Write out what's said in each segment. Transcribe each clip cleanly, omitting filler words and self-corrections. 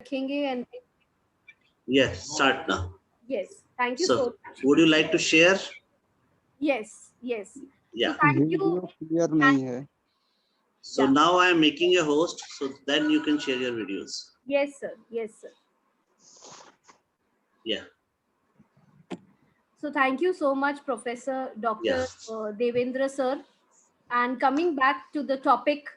रखेंगे and Yes, start now. yes, thank you So, so much. would you like to share? Yes, yes. So Yeah. thank you. Video clear Thank, नहीं है. So yeah. now I am making a host, so then you can share your videos. Yes, sir. Yes, sir. Yeah. So thank you so much, Professor Yeah. Dr. Devendra sir. And coming back to the topic,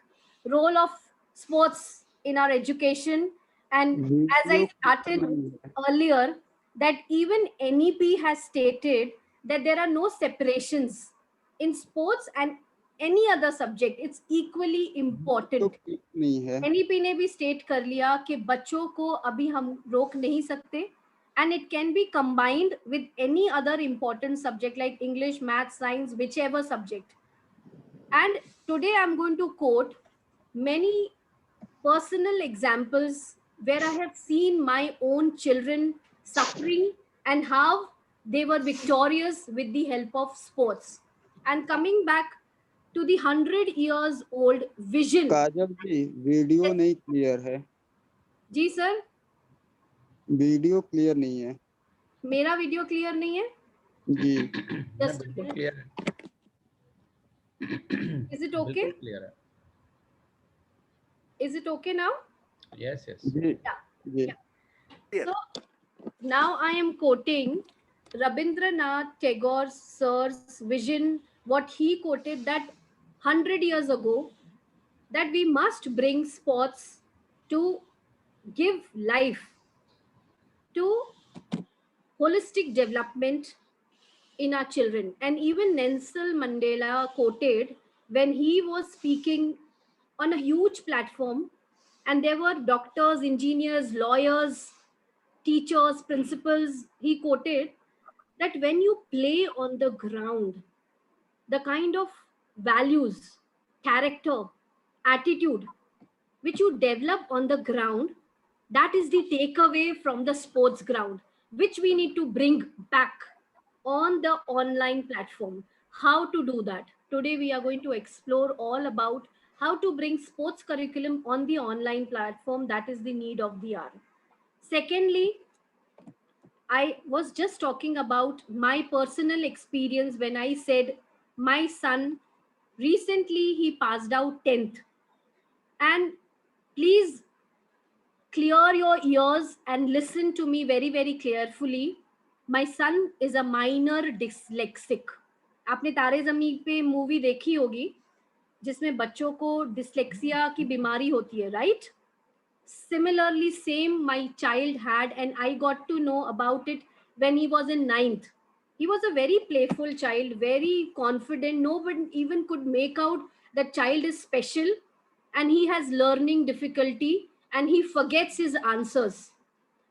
role of sports in our education. And as video I clear started नहीं है. earlier, that even NEP has stated that there are no separations in sports and any other subject. It's equally video important. Clear नहीं है. NEP ने भी state कर लिया कि बच्चों को अभी हम रोक नहीं सकते and it can be combined with any other important subject like English, math, science, whichever subject. And today I'm going to quote many personal examples where I have seen my own children suffering and how they were victorious with the help of sports. And coming back to the 100 years old vision. Kajal ji, video नहीं clear है. जी sir, video clear नहीं है. मेरा video clear नहीं है. जी. Just बिल्कुल clear है. is it okay? बिल्कुल क्लियर है. Is it okay now? Yes, yes. जी. Yeah. जी. So now I am quoting Rabindranath Tagore sir's vision, what he quoted that 100 years ago, that we must bring sports to give life to holistic development in our children. And even Nelson Mandela quoted when he was speaking on a huge platform, and there were doctors, engineers, lawyers, teachers, principals. He quoted that when you play on the ground, the kind of values, character, attitude which you develop on the ground, that is the takeaway from the sports ground, which we need to bring back on the online platform. How to do that? Today we are going to explore all about how to bring sports curriculum on the online platform. That is the need of the hour. Secondly, I was just talking about my personal experience when I said my son recently he passed out 10th. And please clear your ears and listen to me very, very carefully. My son is a minor dyslexic. आपने तारे ज़मीन पे movie देखी होगी जिसमें बच्चों को dyslexia की बीमारी होती है, right? Similarly, same my child had, and I got to know about it when he was in ninth. He was a very playful child, very confident. No one even could make out that child is special and he has learning difficulty and he forgets his answers.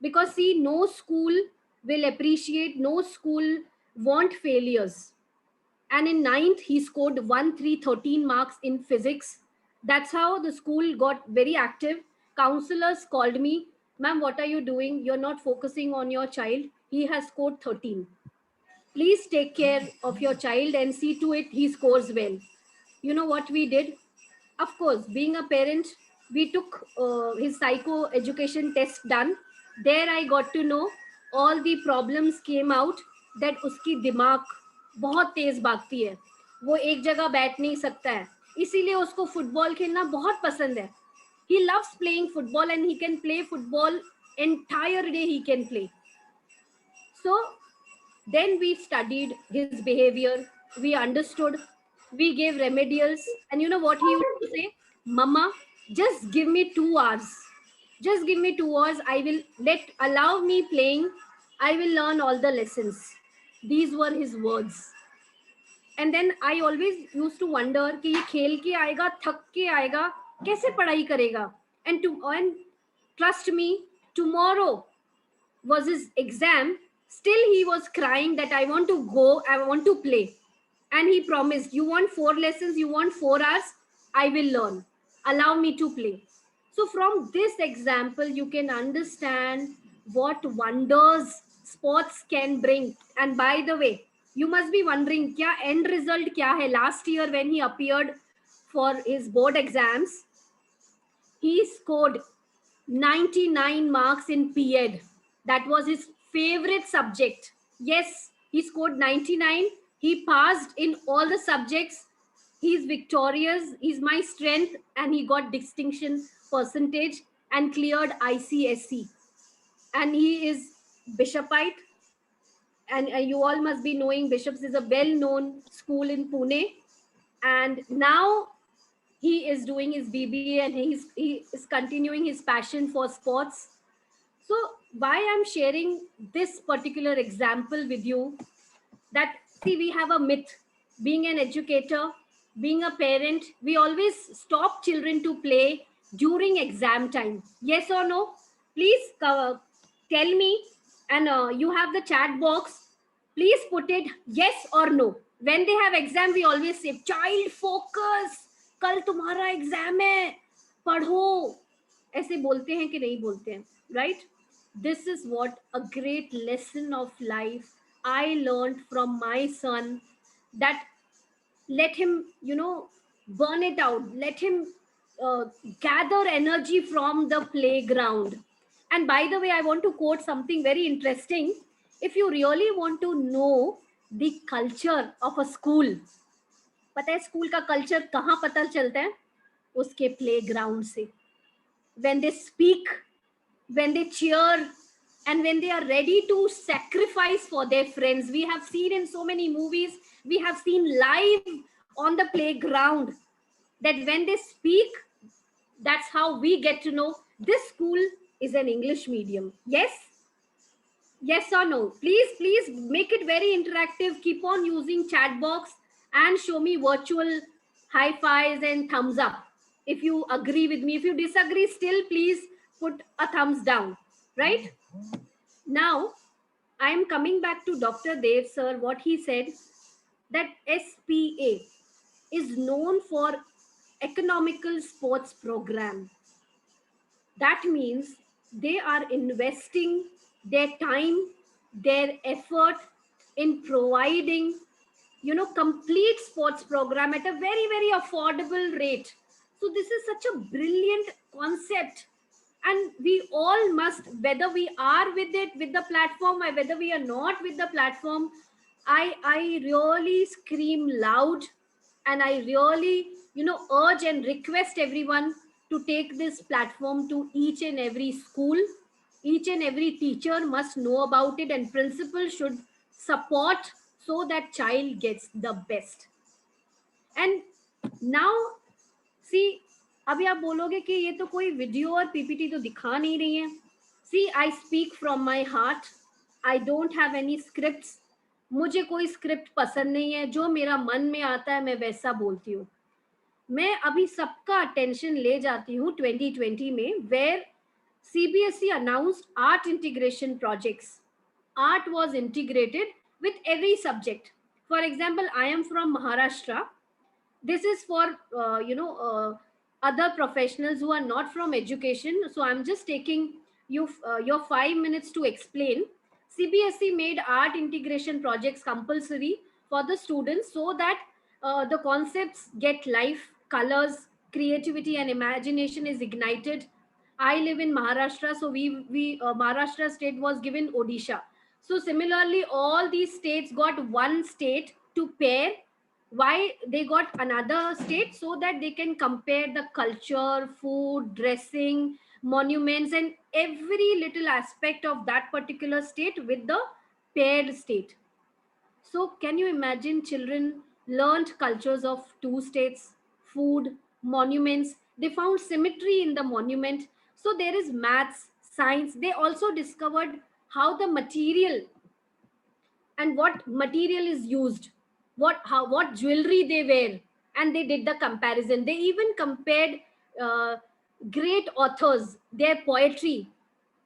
Because see, no school will appreciate, no school want failures. And in ninth, he scored 1 3 13 marks in physics. That's how the school got very active. Counselors called me, ma'am, what are you doing? You're not focusing on your child. He has scored 13. Please take care of your child and see to it he scores well. You know what we did? Of course, being a parent, we took his psycho education test done. There I got to know all the problems came out that उसकी दिमाग बहुत तेज भागती है, वो एक जगह बैठ नहीं सकता है, इसीलिए उसको फुटबॉल खेलना बहुत पसंद है. He loves playing football and he can play football entire day he can play. So then we studied his behavior, we understood, we gave remedials. And you know what he used to say? Mama, just give me 2 hours. Just give me 2 hours. I will allow me playing. I will learn all the lessons. These were his words. And then I always used to wonder कि ये खेल के आएगा, थक के आएगा, कैसे पढ़ाई करेगा? And trust me, tomorrow was his exam. Still he was crying that I want to go, I want to play. And he promised, you want 4 lessons, you want 4 hours, I will learn, allow me to play. So from this example you can understand what wonders sports can bring. And by the way, you must be wondering kya end result kya hai. Last year when he appeared for his board exams, he scored 99 marks in PED. That was his favorite subject. Yes, he scored 99. He passed in all the subjects. He's victorious. He's my strength. And he got distinction percentage and cleared ICSE. And he is Bishopite. And you all must be knowing Bishops is a well-known school in Pune. And now he is doing his BBA and he is continuing his passion for sports. So why I'm sharing this particular example with you, that see, we have a myth, being an educator, being a parent, we always stop children to play during exam time. Yes or no? Please tell me. And you have the chat box. Please put it yes or no. When they have exam, we always say child focus, कल तुम्हारा exam है, पढ़ो. ऐसे बोलते हैं कि नहीं बोलते हैं, right? This is what a great lesson of life I learned from my son, that let him, burn it out. Let him gather energy from the playground. And by the way, I want to quote something very interesting. If you really want to know the culture of a school, पता है school का culture कहाँ पता चलता है? उसके playground से. When they speak, when they cheer, and when they are ready to sacrifice for their friends. We have seen in so many movies, we have seen live on the playground, that when they speak, that's how we get to know this school is an English medium. Yes? Yes or no? Please make it very interactive. Keep on using chat box and show me virtual high fives and thumbs up. If you agree with me, if you disagree, still please put a thumbs down, right? Now, I am coming back to Dr. Dev, sir, what he said, that SPA is known for economical sports program. That means they are investing their time, their effort in providing, complete sports program at a very, very affordable rate. So this is such a brilliant concept. And we all must, whether we are with it, with the platform, or whether we are not with the platform, I really scream loud, and I really, urge and request everyone to take this platform to each and every school. Each and every teacher must know about it, and principal should support so that child gets the best. And now, see, अभी आप बोलोगे कि ये तो कोई video और PPT तो दिखा नहीं रही है. See, I speak from my heart. I don't have any scripts. मुझे कोई स्क्रिप्ट पसंद नहीं है. जो मेरा मन में आता है मैं वैसा बोलती हूँ. मैं अभी सबका अटेंशन ले जाती हूँ 2020 में, where CBSE announced art integration projects. Art was integrated with every subject. For example, I am from Maharashtra. This is for other professionals who are not from education. So I'm just taking you your 5 minutes to explain. CBSE made art integration projects compulsory for the students, so that the concepts get life, colors, creativity, and imagination is ignited. I live in Maharashtra, so we Maharashtra state was given Odisha. So similarly, all these states got one state to pair. Why they got another state? So that they can compare the culture, food, dressing, monuments, and every little aspect of that particular state with the paired state. So can you imagine, children learned cultures of two states, food, monuments. They found symmetry in the monument. So there is maths, science. They also discovered how the material and what material is used, what jewelry they wear, and they did the comparison. They even compared uh, great authors, their poetry.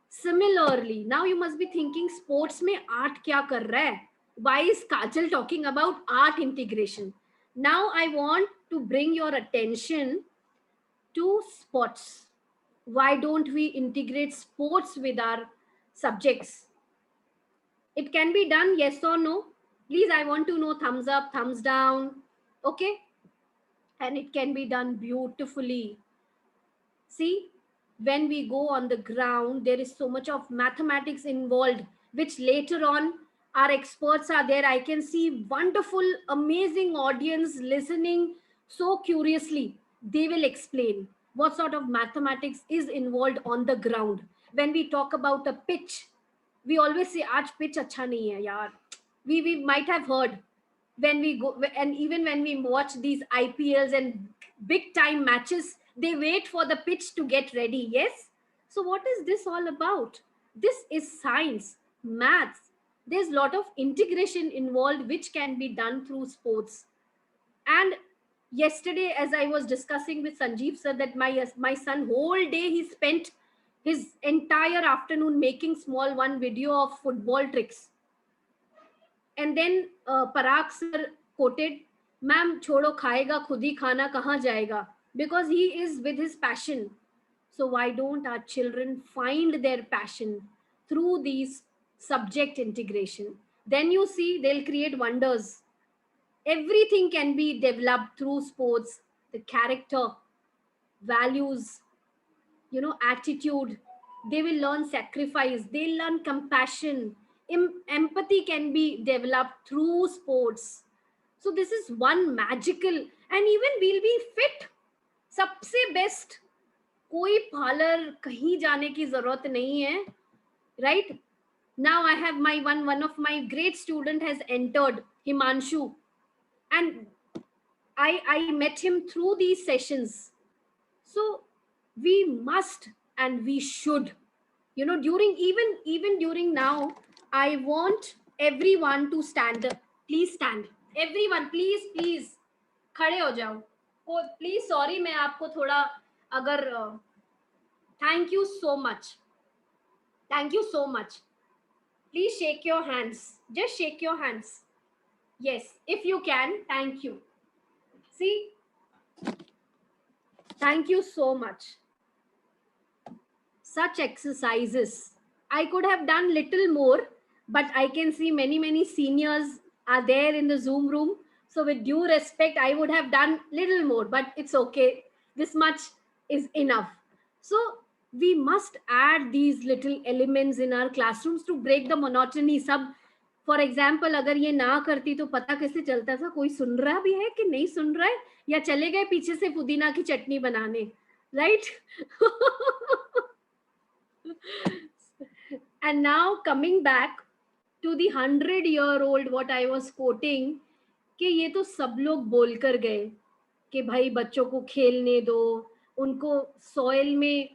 Similarly, now you must be thinking, sports में art क्या कर रहा है? Why is Kajal talking about art integration? Now I want to bring your attention to sports. Why don't we integrate sports with our subjects? It can be done, yes or no? Please, I want to know thumbs up, thumbs down. Okay? And it can be done beautifully. See, when we go on the ground, there is so much of mathematics involved, which later on our experts are there. I can see wonderful, amazing audience listening so curiously. They will explain what sort of mathematics is involved on the ground. When we talk about a pitch, we always say aaj pitch acha nahi hai yaar. We might have heard when we go, and even when we watch these IPLs and big time matches, they wait for the pitch to get ready. Yes. So what is this all about? This is science, maths. There's a lot of integration involved which can be done through sports. And yesterday, as I was discussing with Sanjeev sir, that my son whole day he spent his entire afternoon making small one video of football tricks. And then Parag sir quoted, "Ma'am, छोड़ो खाएगा खुद ही खाना कहाँ जाएगा?" Because he is with his passion. So why don't our children find their passion through these subject integration? Then you see they'll create wonders. Everything can be developed through sports. The character, values, attitude. They will learn sacrifice. They'll learn compassion. Empathy can be developed through sports. So this is one magical, and even we'll be fit. सबसे best, कोई parlour कहीं जाने की जरूरत नहीं है, right? Now I have my one of my great student has entered, Himanshu, and I met him through these sessions. So we must and we should, during even during now, I want everyone to stand up. Please stand, everyone, please खड़े हो जाओ. Please sorry, मैं आपको थोड़ा अगर thank you so much, thank you so much. Please shake your hands, just shake your hands. Yes, if you can. Thank you. See, thank you so much. Such exercises I could have done little more, but I can see many seniors are there in the Zoom room. So with due respect, I would have done little more, but it's okay. This much is enough. So we must add these little elements in our classrooms to break the monotony. सब, for example, अगर ये ना करती तो पता कैसे चलता था कोई सुन रहा भी है कि नहीं सुन रहा है, या चले गए पीछे से पुदीना की चटनी बनाने, right? And now coming back to the 100-year-old, what I was quoting, कि ये तो सब लोग बोल कर गए कि भाई बच्चों को खेलने दो, उनको सॉइल में,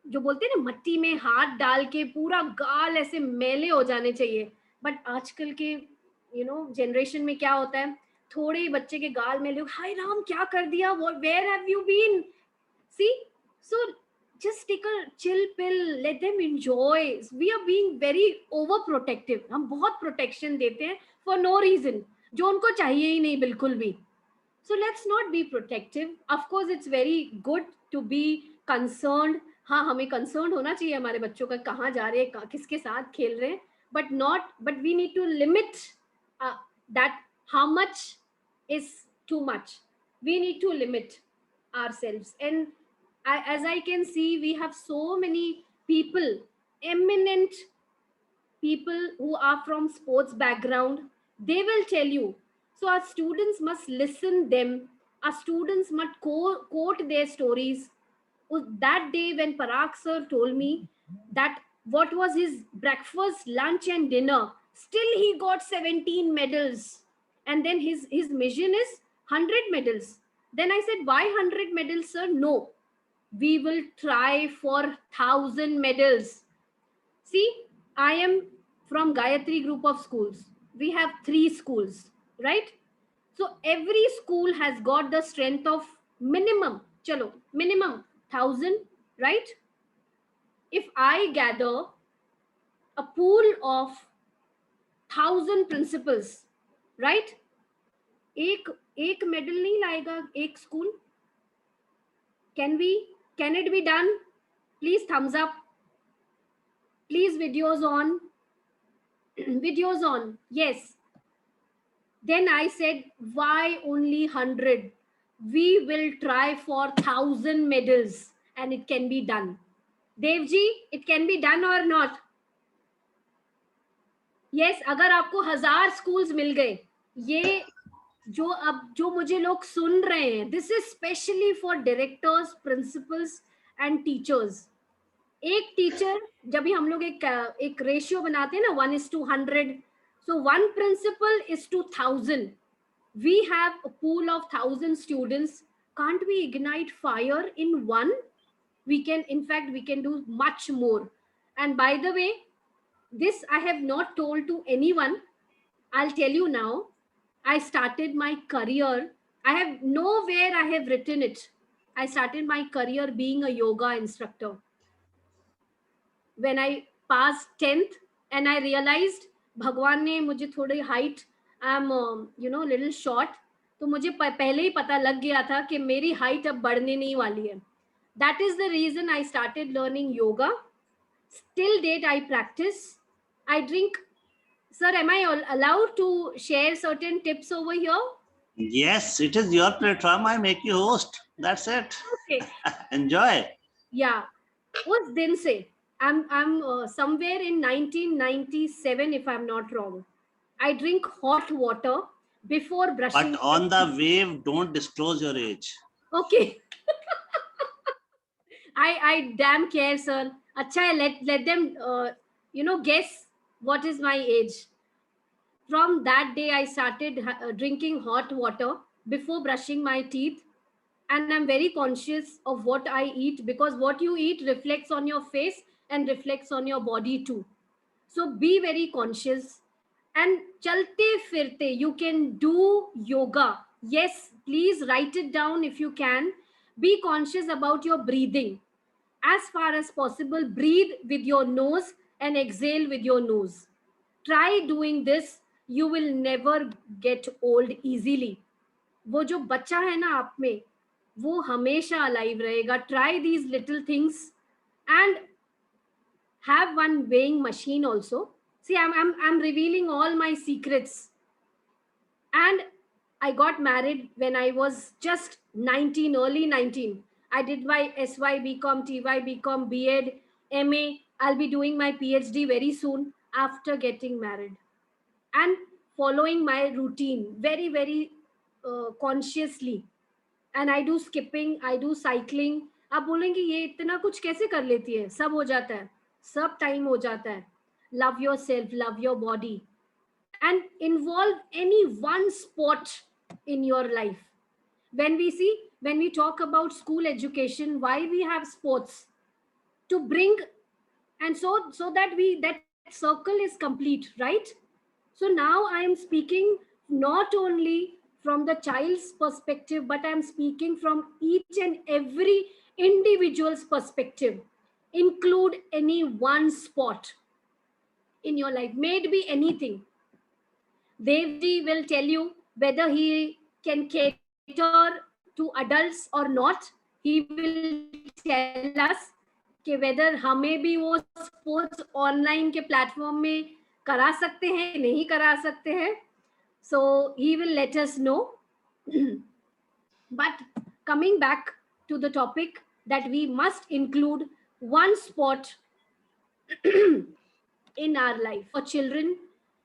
जो बोलते हैं ना, मट्टी में हाथ डाल के पूरा गाल ऐसे मैले हो जाने चाहिए. बट आजकल के जनरेशन में क्या होता है, थोड़े ही बच्चे के गाल मैले, हाय राम क्या कर दिया, where have you been? See, so just take a chill pill, let them enjoy. We are being very overprotective. हम बहुत protection देते हैं for no reason, जो उनको चाहिए ही नहीं बिल्कुल भी. So let's not be protective. Of course it's very good to be concerned. हाँ, हमें concerned होना चाहिए हमारे बच्चों का कहाँ जा रहे हैं, किसके साथ खेल रहे हैं, but we need to limit that. How much is too much? We need to limit ourselves. And as I can see, we have so many people, eminent people who are from sports background. They will tell you. So our students must listen them. Our students must quote their stories. That day when Parag sir told me that what was his breakfast, lunch and dinner, still he got 17 medals. And then his mission is 100 medals. Then I said, why 100 medals, sir? No. We will try for 1,000 medals. See, I am from Gayatri group of schools. We have 3 schools, right? So every school has got the strength of minimum 1,000, right? If I gather a pool of 1,000 principals, right? एक medal नहीं लाएगा एक school. Can it be done? Please thumbs up. Please videos on. Videos on. Yes. Then I said, why only 100? We will try for 1,000 medals and it can be done. Devji, it can be done or not? Yes, अगर आपको 1000 schools मिल गए, ये जो मुझे लोग सुन रहे हैं, this is specially for directors, principals and teachers. एक टीचर, जब भी हम लोग एक रेशियो बनाते हैं ना 1:100, so 1 principal is to 1000. We have a pool of 1000 students. Can't we ignite fire in one? We can, in fact, we can do much more. And by the way, this I have not told to anyone. I'll tell you now. I started my career. I have nowhere I have written it. I started my career being a yoga instructor. When I passed 10th and I realized भगवान ने मुझे थोड़ी height, I'm little short, तो मुझे पहले ही पता लग गया था कि मेरी height अब बढ़ने नहीं वाली है. That is the reason I started learning yoga. Till date I practice. I drink. Sir, am I allowed to share certain tips over here? Yes, it is your platform. I make you host. That's it. Okay. Enjoy. Yeah. उस दिन से I'm somewhere in 1997, if I'm not wrong. I drink hot water before brushing. But on the wave, don't disclose your age. Okay. I damn care, sir. अच्छा है, let them guess what is my age. From that day, I started drinking hot water before brushing my teeth. And I'm very conscious of what I eat, because what you eat reflects on your face and reflects on your body too. So be very conscious. And chalte firte, you can do yoga. Yes, please write it down if you can. Be conscious about your breathing. As far as possible, breathe with your nose and exhale with your nose. Try doing this. You will never get old easily. वो जो बच्चा है ना आप में, वो हमेशा alive रहेगा. Try these little things and have one weighing machine also. See, I'm revealing all my secrets. And I got married when I was just 19, early 19. I did my SY, BCom, TY, BCom, B.Ed, MA. I'll be doing my PhD very soon after getting married. And following my routine very, very consciously. And I do skipping, I do cycling. आप बोलेंगे ये इतना कुछ कैसे कर लेती है? सब हो जाता है, सब टाइम हो जाता है. Love yourself, love your body, and involve any one sport in your life. When we talk about school education, why we have sports? To bring, and so that that circle is complete, right? So now I am speaking not only from the child's perspective, but I am speaking from each and every individual's perspective. Include any one sport in your life, may it be anything. Devji will tell you whether he can cater to adults or not. He will tell us कि whether हमें भी वो sports online के platform में करा सकते हैं, नहीं करा सकते हैं. So he will let us know. But coming back to the topic, that we must include one sport in our life. For children,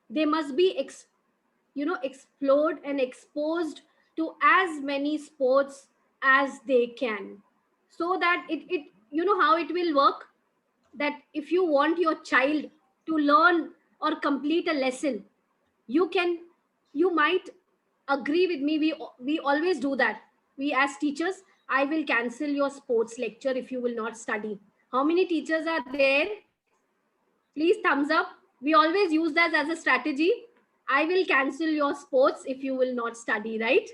they must be explored and exposed to as many sports as they can, so that it how it will work. That if you want your child to learn or complete a lesson, you might agree with me, we always do that. We as teachers, I will cancel your sports lecture if you will not study. How many teachers are there? Please thumbs up. We always use that as a strategy. I will cancel your sports if you will not study, right?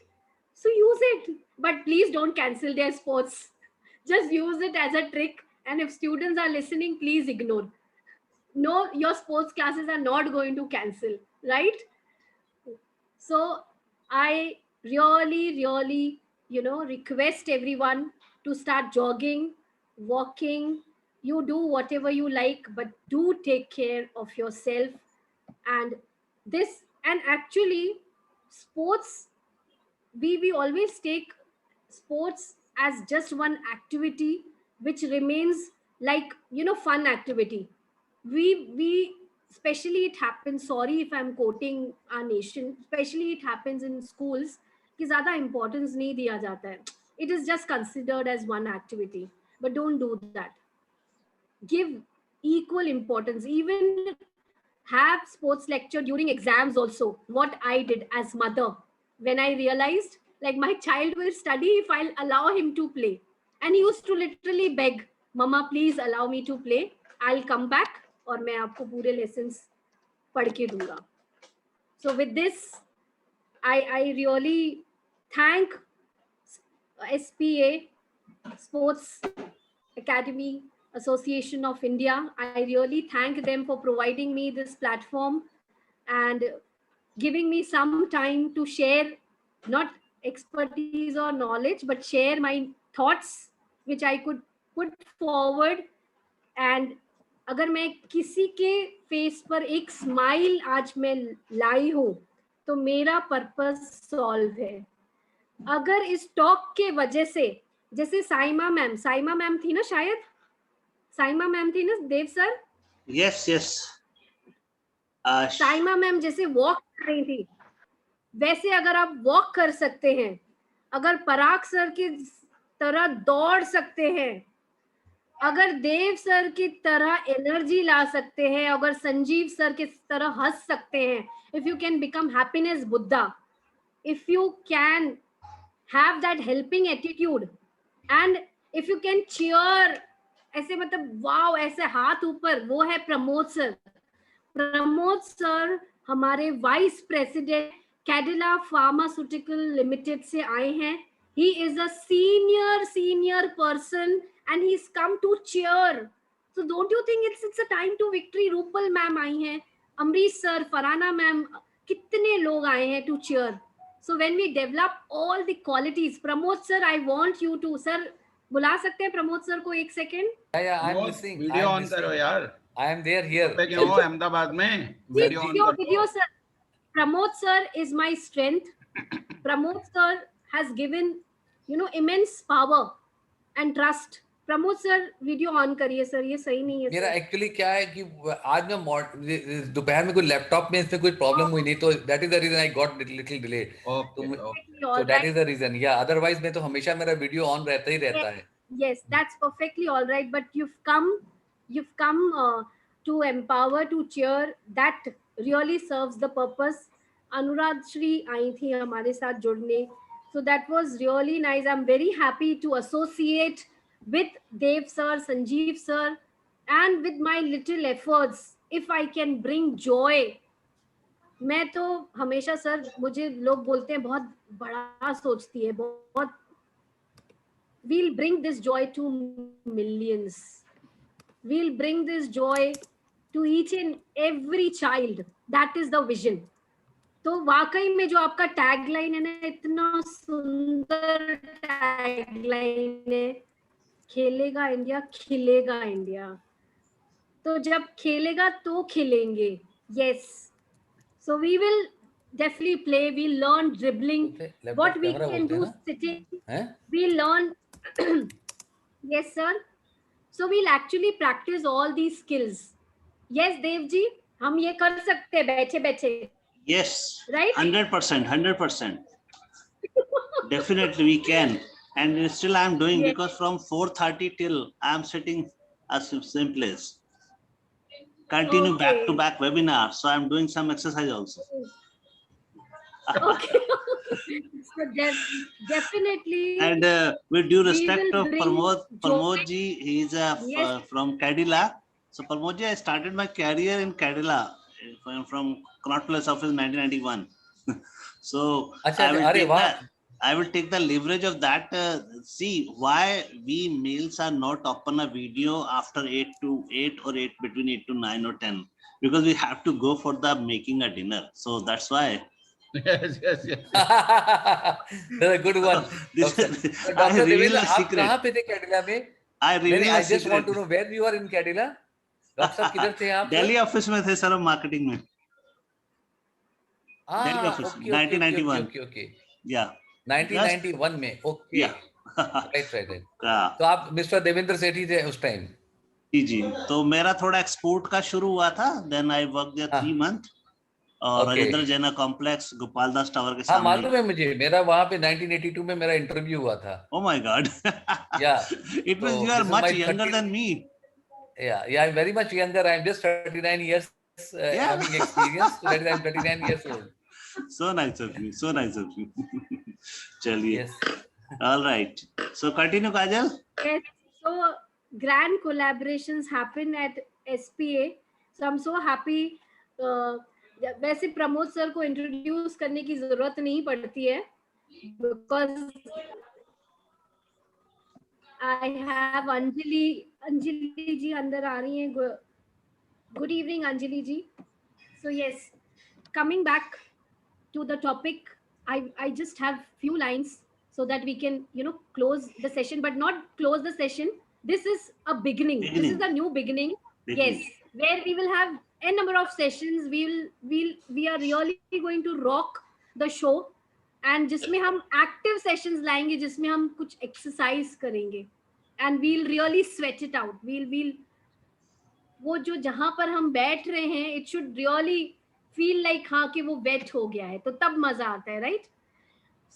So use it, but please don't cancel their sports. Just use it as a trick. And if students are listening, please ignore. No, your sports classes are not going to cancel, right? So I really, request everyone to start jogging, walking. You do whatever you like, but do take care of yourself. And actually, sports, we always take sports as just one activity which remains like, you know, fun activity. We especially it happens, sorry if I'm quoting our nation, especially it happens in schools कि ज़्यादा importance नहीं दिया जाता है. It is just considered as one activity, but don't do that. Give equal importance. Even have sports lecture during exams also. What I did as mother, when I realized like my child will study if I'll allow him to play, and he used to literally beg, mama please allow me to play, I'll come back और मैं आपको पूरे lessons पढ़ के दूंगा. So with this, I really thank SPA, Sports Academy Association of India. I really thank them for providing me this platform and giving me some time to share not expertise or knowledge, but share my thoughts which I could put forward. And अगर मैं किसी के face पर एक smile आज मैं लाई हूं तो मेरा पर्पस सॉल्व है. अगर इस टॉक के वजह से, जैसे साइमा मैम थी ना, शायद साइमा मैम थी ना Dev sir? Yes, yes. Saima ma'am जैसे वॉक कर रही थी, वैसे अगर आप वॉक कर सकते हैं, अगर पराग सर की तरह दौड़ सकते हैं, अगर देव सर की तरह एनर्जी ला सकते हैं, अगर संजीव सर की तरह हंस सकते हैं, if you can become happiness Buddha, if you can have that helping attitude, and if you can cheer ऐसे मतलब वाओ ऐसे हाथ ऊपर, वो है प्रमोद सर. प्रमोद सर हमारे vice president Cadila pharmaceutical limited से आए हैं. He is a senior person and he's come to cheer. So don't you think it's a time to victory? Rupal ma'am आई हैं, अमरीश सर, फराना मैम, कितने लोग आए हैं to cheer. So when we develop all the qualities, Pramod sir, I want you to, sir, बुला सकते हैं Pramod sir को एक second? Yeah, I'm listening. Video on करो यार. I am there here. पे क्यों हो अहमदाबाद में? वीडियो ऑन करो. Video sir. Pramod sir is my strength. Pramod sir has given, you know, immense power and trust. Pramod sir video on करिए sir, ये सही नहीं है. मेरा एक्चुअली क्या है कि आज मैं दोपहर में कोई लैपटॉप में इसमें कोई प्रॉब्लम हुई नहीं, तो that is the reason I got little delay. तो दैट इज द रीजन. या अदरवाइज में तो हमेशा मेरा वीडियो ऑन रहता ही रहता है. Yes, that's perfectly all right, but you've come to empower, to cheer. That really serves the purpose. अनुराग श्री आई थी हमारे साथ जुड़ने, so that was really nice. I'm very happy to associate with Dev sir, Sanjeev sir, and with my little efforts, if I can bring joy. मैं तो हमेशा sir, मुझे लोग बोलते हैं बहुत बड़ा सोचती है, बहुत. We'll bring this joy to millions. We'll bring this joy to each and every child. That is the vision. तो वाकई में जो आपका टैगलाइन है ना, इतना सुंदर टैगलाइन है, खेलेगा इंडिया, खिलेगा इंडिया. तो जब खेलेगा तो खिलेंगे. Yes. So we will definitely play. We learn dribbling. What we can do sitting. We learn. Yes, sir. So we'll actually practice all these skills. Yes, Dev ji, हम ये कर सकते हैं बैठे बैठे. Yes. Right. 100%. Definitely we can. And still I'm doing, yes, because from 4:30 till I'm sitting at the same place. Continue back to back webinar. So I'm doing some exercise also. Okay. So definitely. And with due respect of Pramod ji, he is yes, from Cadila. So Pramod ji, I started my career in Cadila from Connaught Place office 1991. So I will take the leverage of that. See why we males are not open a video after 8 to 8 or 8 between 8 to 9 or 10, because we have to go for the making a dinner. So that's why. Yes. That's a good one. I reveal a secret. कहाँ पे थे कैडिला में? I reveal a secret. I just want to know where you are in Cadila. Doctor साहब किधर थे आप? Delhi office में थे सर, मार्केटिंग में. दिल्ली ऑफिस 1991. Okay. Yeah. 1991 में. Okay. Yeah. Right. तो आप मिस्टर देवेंद्र सेठी थे उस टाइम? जी, तो मेरा थोड़ा एक्सपोर्ट का शुरू हुआ था, then I work there 3 month और राजेंद्र जैना कॉम्प्लेक्स गोपाल दास टावर के सामने। मालूम है मुझे, मेरा वहां पे 1982 में मेरा इंटरव्यू हुआ था। Oh my God! Yeah. It means you are much younger than me. Yeah, I'm very much younger. I'm just 39 years having experience. So that is, I'm 39 years old. So nice of you. So nice of you. Chaliye. Yes. All right. So continue, Kajal. Yes. So grand collaborations happen at SPA. So I'm so happy. वैसे Pramod sir को introduce करने की जरूरत नहीं पड़ती है, because I have Anjali जी अंदर आ रही हैं. Good evening, Anjali ji. So yes, coming back to the topic, I just have few lines so that we can close the session, but not close the session. This is a beginning. This is the new beginning. Yes, where we will have a number of sessions. We are really going to rock the show, and जिसमें हम active sessions लाएंगे, जिसमें हम कुछ exercise करेंगे, and we'll really sweat it out. We'll वो जो जहां पर हम बैठ रहे हैं, it should really feel like हाँ कि वो वेट हो गया है, तो तब मजा आता है, right?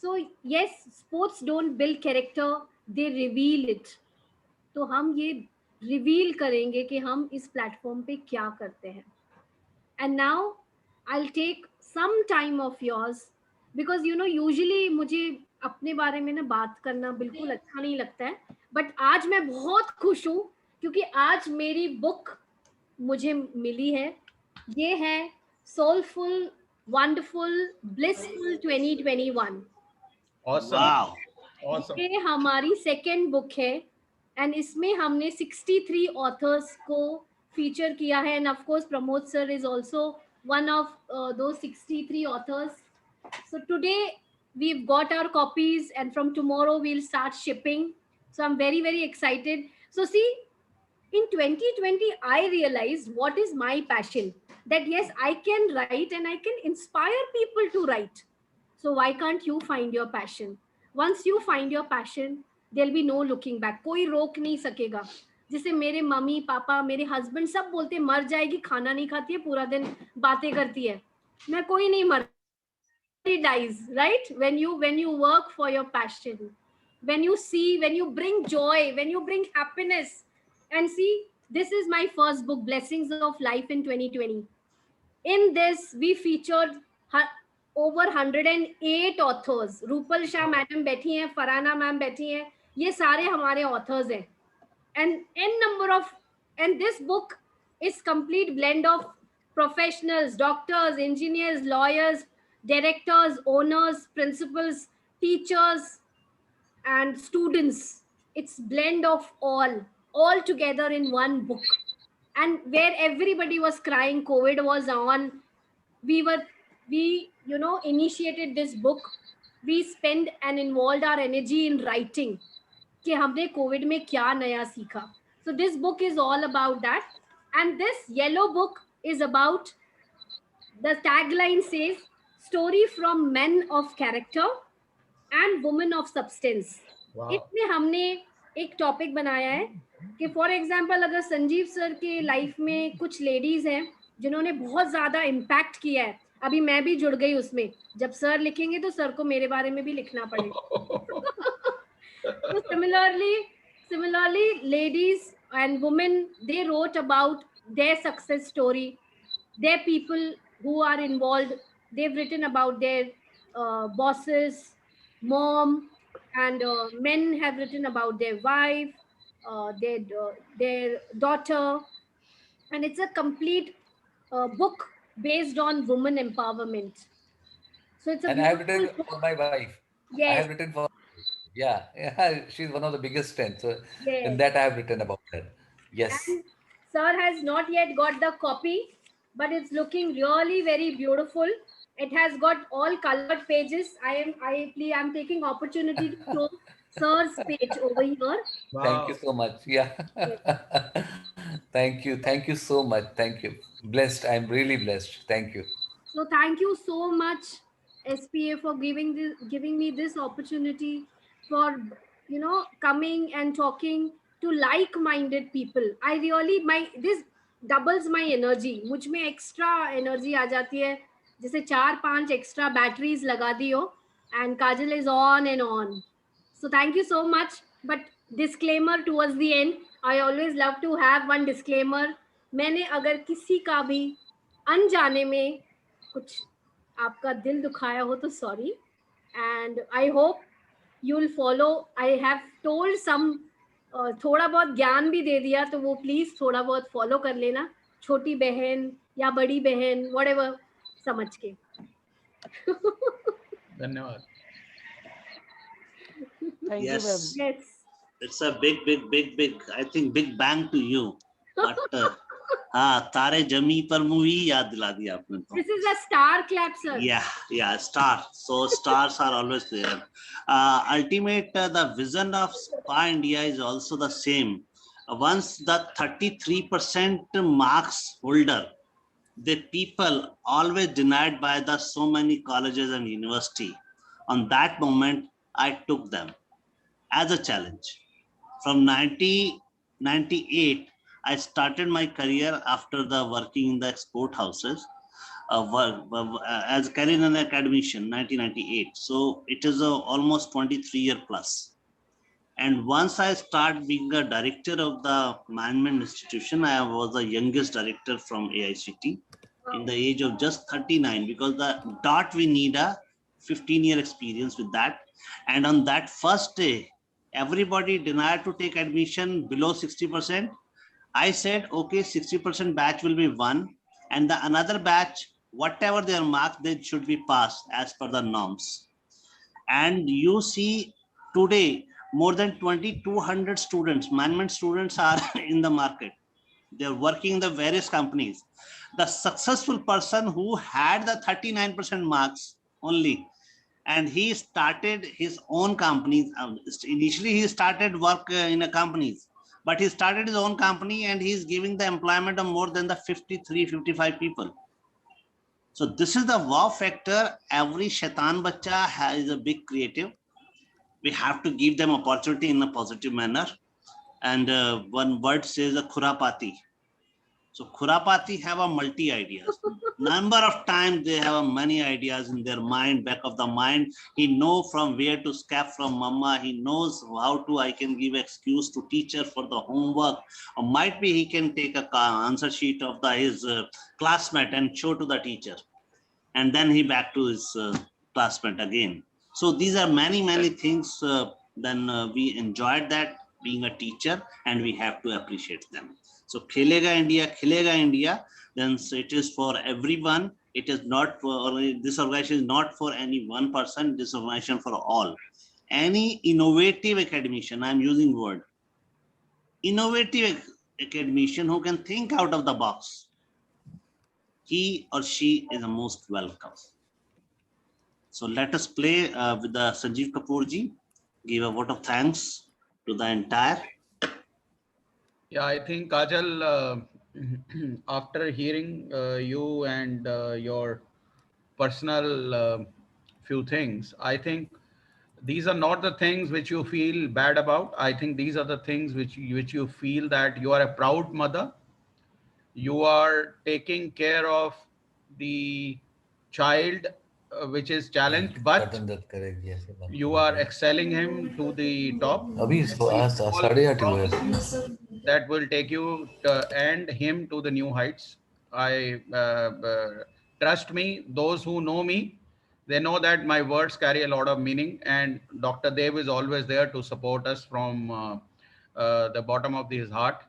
So yes, sports don't build character, they reveal it. तो हम ये रिवील करेंगे कि हम इस प्लेटफॉर्म पे क्या करते हैं. And now I will take some time of yours, because usually मुझे अपने बारे में ना बात करना बिल्कुल अच्छा नहीं लगता है, बट आज मैं बहुत खुश हूँ क्योंकि आज मेरी बुक मुझे मिली है. ये है सोलफुल वंडरफुल ब्लिसफुल 2021. Awesome. ये हमारी सेकेंड बुक है, एंड इसमें हमने 63 ऑथर्स को फीचर किया है, end of course Pramod sir is also one of those 63 authors. So today we've got our copies, and from tomorrow we'll start shipping. So I'm very, very excited. So see, in 2020 I realized what is my passion, that yes, I can write and I can inspire people to write. So why can't you find your passion? Once you find your passion, there'll be no looking back. कोई रोक नहीं सकेगा. जिसे मेरे mummy papa मेरे husband सब बोलते मर जाएगी, खाना नहीं खाती है, पूरा दिन बातें करती है. मैं कोई नहीं मर, dies, right? When you work for your passion, when you see, when you bring joy, when you bring happiness. And see, this is my first book, Blessings of Life in 2020. In this we featured over 108 authors. Rupal Shah madam बैठी हैं, फराना ma'am बैठी हैं, ये सारे हमारे authors हैं. And n number of, and this book is complete blend of professionals, doctors, engineers, lawyers, directors, owners, principals, teachers, and students. It's blend of all together in one book. And where everybody was crying, COVID was on, we initiated this book. We spent and involved our energy in writing कि हमने Covid में क्या नया सीखा. So this book is all about that. And this yellow book is about, the tagline says, story from men of character and women of substance. इसमें हमने एक topic बनाया है कि फॉर एग्जांपल अगर संजीव सर के लाइफ में कुछ लेडीज हैं जिन्होंने बहुत ज्यादा इम्पैक्ट किया है, अभी मैं भी जुड़ गई उसमें. जब सर लिखेंगे तो सर को मेरे बारे में भी लिखना पड़ेगा. So similarly, ladies and women, they wrote about their success story, their people who are involved. They've written about their bosses, mom, and men have written about their wife, their daughter, and it's a complete book based on women empowerment. So it's a and I have written for my wife. Yes. I have written for, yeah, she's one of the biggest strengths. So Yes. in that I have written about her. Yes. And sir has not yet got the copy, but it's looking really very beautiful. It has got all colored pages. I'm taking opportunity to show sir's page over here. Wow. Thank you so much. Yeah. Thank you so much. Thank you. Blessed. I'm really blessed. Thank you. So thank you so much, SPA, for giving me this opportunity, for coming and talking to like-minded people. I really, this doubles my energy. मुझ में extra energy आ जाती है, जैसे 4-5 extra batteries लगा दी हो, and Kajal is on and on. So thank you so much. But disclaimer towards the end, I always love to have one disclaimer. मैंने अगर किसी का भी अनजाने में कुछ आपका दिल दुखाया हो तो sorry, and I hope you will follow. I have told some थोड़ा बहुत ज्ञान भी दे दिया, तो वो प्लीज थोड़ा बहुत फॉलो कर लेना, छोटी बहन या बड़ी बहन, व्हाटएवर समझ के. धन्यवाद. Thank you, Yes. ma'am. Yes. It's a big, I think big bang to you. But हाँ, तारे जमी पर मूवी याद दिला दिया आपने तो. This is a star clap, sir. Yeah, star. So stars are always there. Ultimate, the vision of SPA India is also the same. Once the 33% marks holder, the people always denied by the so many colleges and university. On that moment, I took them as a challenge. From 1998, I started my career after the working in the export houses as career and academician, 1998. So it is almost 23 year plus. And once I started being a director of the management institution, I was the youngest director from AICT in the age of just 39, because the dot we need a 15-year experience with that. And on that first day, everybody denied to take admission below 60%. I said, okay, 60% batch will be one, and the another batch, whatever their marks, they should be passed as per the norms. And you see today, more than 2,200 students, management students are in the market. They're working in the various companies. The successful person who had the 39% marks only, and he started his own companies. Initially, he started work in a companies, but he started his own company and he's giving the employment of more than the 53, 55 people. So this is the wow factor. Every shaitan bacha is a big creative. We have to give them opportunity in a positive manner. And one word says a khurapati. So khurapati have a multi ideas. Number of times they have a many ideas in their mind, back of the mind. He know from where to scap from mama. He knows how to, I can give excuse to teacher for the homework. Or might be he can take a answer sheet of his classmate and show to the teacher. And then he back to his classmate again. So these are many things. Then we enjoyed that being a teacher, and we have to appreciate them. So Khelega India, then it is for everyone. It is not for, this organization is not for any one person, this organization for all. Any innovative academician, I'm using word, innovative academician who can think out of the box, he or she is the most welcome. So let us play with the Sanjeev Kapoor ji, give a vote of thanks to the entire. Yeah, I think Kajal, after hearing you and your personal few things, I think these are not the things which you feel bad about. I think these are the things which you feel that you are a proud mother. You are taking care of the child which is challenged, but you are excelling him to the top. That will take you and him to the new heights. I trust me, those who know me, they know that my words carry a lot of meaning, and Dr. Dev is always there to support us from the bottom of his heart.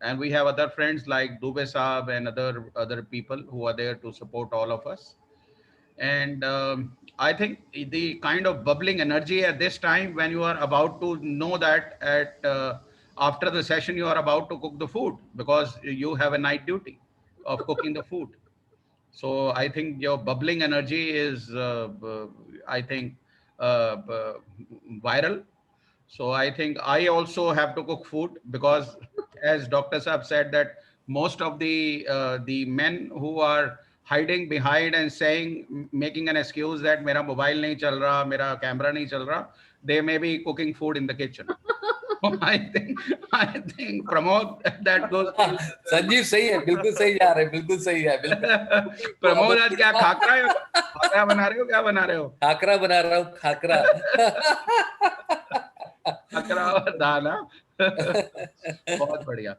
And we have other friends like Dubey Saab and other people who are there to support all of us. And I think the kind of bubbling energy at this time, when you are about to know that after the session you are about to cook the food, because you have a night duty of cooking the food. So I think your bubbling energy is I think viral. So I think I also have to cook food, because as Dr. Saab said, that most of the men who are hiding behind and saying, making an excuse that mera mobile nahi chal raha, mera camera nahi chal raha, they may be cooking food in the kitchen. I think Pramod, that goes. Sanjeev सही है, बिल्कुल सही जा रहे हैं, बिल्कुल सही है, बिल्कुल। प्रमोद आज क्या खाकरा बना रहे हो, क्या बना रहे हो? खाकरा बना रहा हूँ, खाकरा। खाकरा और दाल, हाँ? बहुत बढ़िया।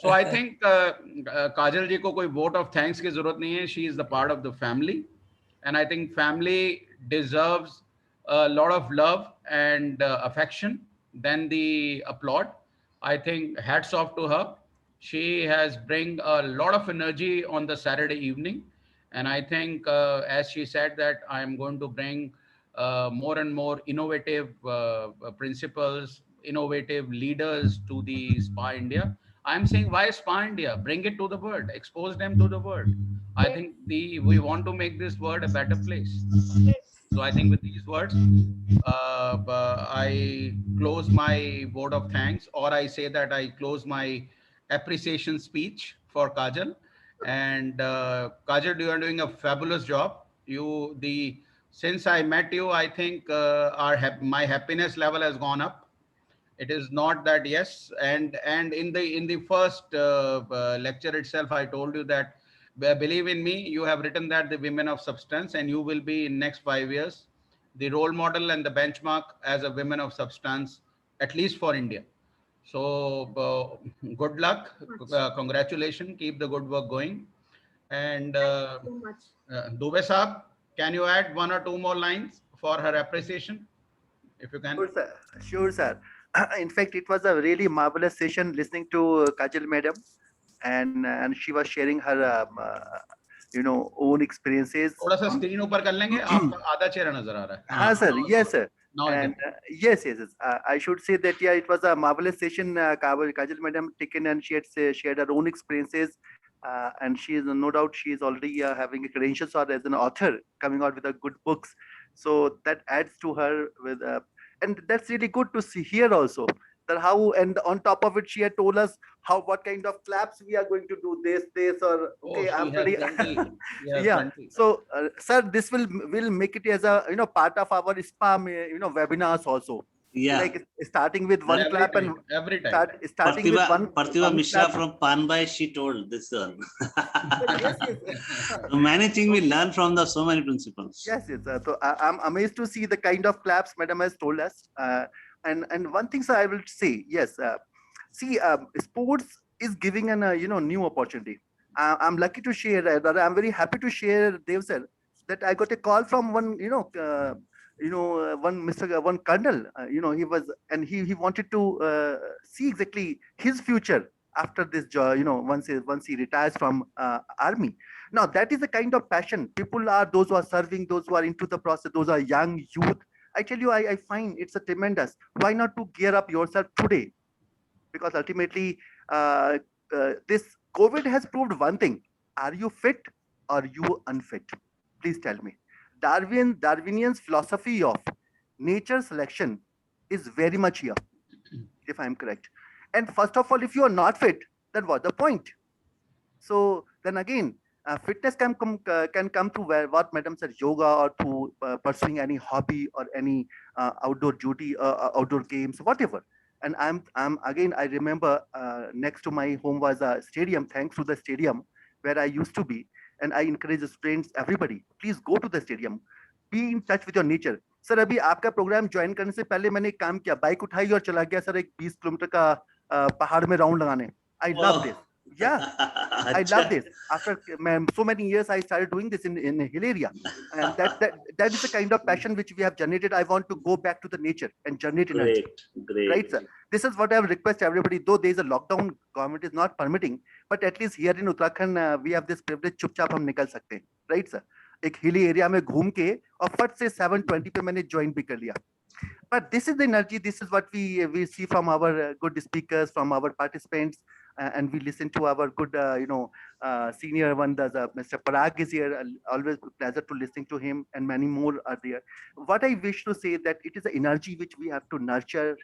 So I think काजल जी को कोई vote of thanks की जरूरत नहीं है. She is the part of the family, and I think family deserves a lot of love and affection than the applaud. I think hats off to her. She has bring a lot of energy on the Saturday evening, and I think as she said that I am going to bring more and more innovative principles, innovative leaders to the SPA India. I'm saying, why SPA India? Bring it to the world, expose them to the world. I think we want to make this world a better place. So I think with these words, I close my vote of thanks, or I say that I close my appreciation speech for Kajal. And Kajal, you are doing a fabulous job. Since I met you, I think my happiness level has gone up. It is not that, yes, and in the first lecture itself, I told you that believe in me, you have written that the women of substance, and you will be in next 5 years the role model and the benchmark as a women of substance, at least for India. So good luck, congratulations, keep the good work going. And Thank you so much. Dubey Saab, can you add 1 or 2 more lines for her appreciation, if you can? Sure, sir. Sure, sir. In fact, it was a really marvelous session listening to Kajal madam, and she was sharing her own experiences. थोड़ा सा screen ऊपर कर लेंगे, आपका आधा चेहरा नजर आ रहा है. हाँ sir, yes sir. Now And yes. I should say that yeah, it was a marvelous session. Kajal madam taken, and she had shared her own experiences, and she is no doubt she is already having a credentials or as an author coming out with a good books. So that adds to her with, and that's really good to see here also. That how, and on top of it, she had told us what kind of claps we are going to do. This or okay, I'm pretty. Yeah. So, sir, this will make it as a part of our SPA webinars also. Yeah. Like starting with one Every clap time, and every time. starting with one. Parthiva Mishra clap. from Panbai, she told this one. Yes. So many things we learn from the so many principles. Yes. So I'm amazed to see the kind of claps madam has told us. And one thing, sir, I will say, yes. See, sports is giving an new opportunity. I'm lucky to share that. I'm very happy to share, Dev sir, that I got a call from one one colonel. He was, and he wanted to see exactly his future after this job. Once he retires from army. Now that is the kind of passion people are. Those who are serving, those who are into the process, those are young youth. I tell you, I find it's a tremendous. Why not to gear up yourself today? Because ultimately, this COVID has proved one thing: are you fit or you unfit? Please tell me. Darwinian's philosophy of nature selection is very much here, if I'm correct. And first of all, if you are not fit, then what's the point? So then again, fitness can come through what madam said, yoga, or through pursuing any hobby or any outdoor duty, outdoor games, whatever. And I remember next to my home was a stadium. Thanks to the stadium where I used to be, and I encourage the students, everybody, please go to the stadium, be in touch with your nature. Sir अभी आपका programme join करने से पहले मैंने एक काम किया, bike उठाई और चला गया सर एक 20 किलोमीटर का पहाड़ में राउंड लगाने. I love this. Yeah, I love this. After so many years, I started doing this in a hill area, and that is the kind of passion which we have generated. I want to go back to the nature and generate energy. Great. Right, sir. This is what I would request everybody. Though there is a lockdown, government is not permitting, but at least here in Uttarakhand, we have this privilege. चुपचाप हम निकल सकते हैं. Right, sir. एक hilly area में घूम के और फट से 7:20 पे मैंने join भी कर लिया. But this is the energy. This is what we see from our good speakers, from our participants. And we listen to our good, senior one, Mr. Parag is here. Always pleasure to listening to him, and many more are there. What I wish to say that it is the energy which we have to nurture.